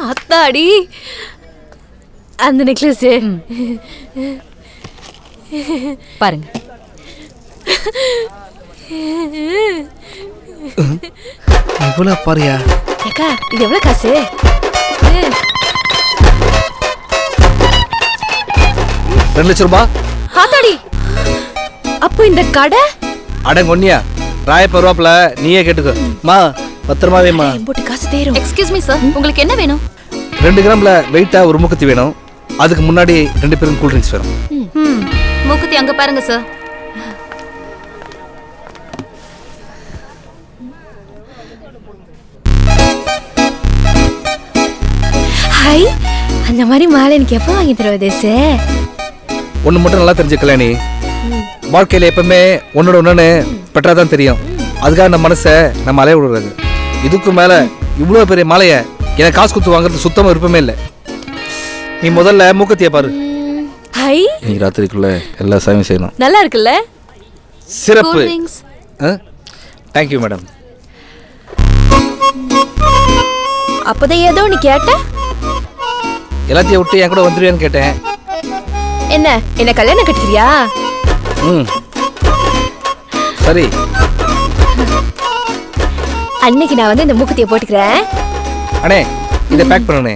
அத்தாடி அந்த நெக்லஸ் பாருங்க. இவ்வளோ பாரியா? ஏக்கா இது எவ்வளோ காசு? 2 லட்சம் ரூபாய். ஆத்தாடி அப்போ இந்த கடை அடங்க ஒன்னியா ராய பருவாப்புல நீயே கேட்டுக்கோ. மா பத்திரமாவேம்மா. போட்டு காசு தேரும். எக்ஸ்கியூஸ் மீ சார், உங்களுக்கு என்ன வேணும்? 2 கிராம்ல வெயிட்டா ஒரு மூக்குத்தி வேணும். அதுக்கு முன்னாடி 2 பேரும் கூல் ட்ரிங்க்ஸ் வேணும். மூக்குத்தி அங்க பாருங்க சார். ஹாய், அந்த மாதிரி மாலை எனக்கு எப்போ வாங்கி தருவது சார்? ஒன்று மட்டும் நல்லா தெரிஞ்ச கல்யாணி, வாழ்க்கையில் எப்பவுமே ஒன்னோட ஒன்று பெற்றாதான் தெரியும். அதுக்காக நம்ம மனசை நம்ம அலைய விடுறது. இதுக்கு மேலே இவ்வளோ பெரிய மாலையை எனக்கு காசு கொடுத்து வாங்குறது சுத்தமாக விருப்பமே இல்லை. நீ முதல்ல மூக்கத்தியை பாரு. ஹாய், இன்னைக்கு ராத்திரிக்குள்ள எல்லா சாமியும் செய்யணும். நல்லா இருக்குல்ல? சிறப்பு. Thank you madam. அப்போதான் ஏதோ நீ கேட்ட, எல்லாத்தையும் விட்டு என் கூட வந்துருவியான்னு கேட்டேன். என்ன கல்யாணம் கட்டிக்கிறியா? சரி, அன்னைக்கு நான் வந்து இந்த மூக்குத்தியை போட்டுக்கிறேன். அண்ணே இதை பேக் பண்ணனே.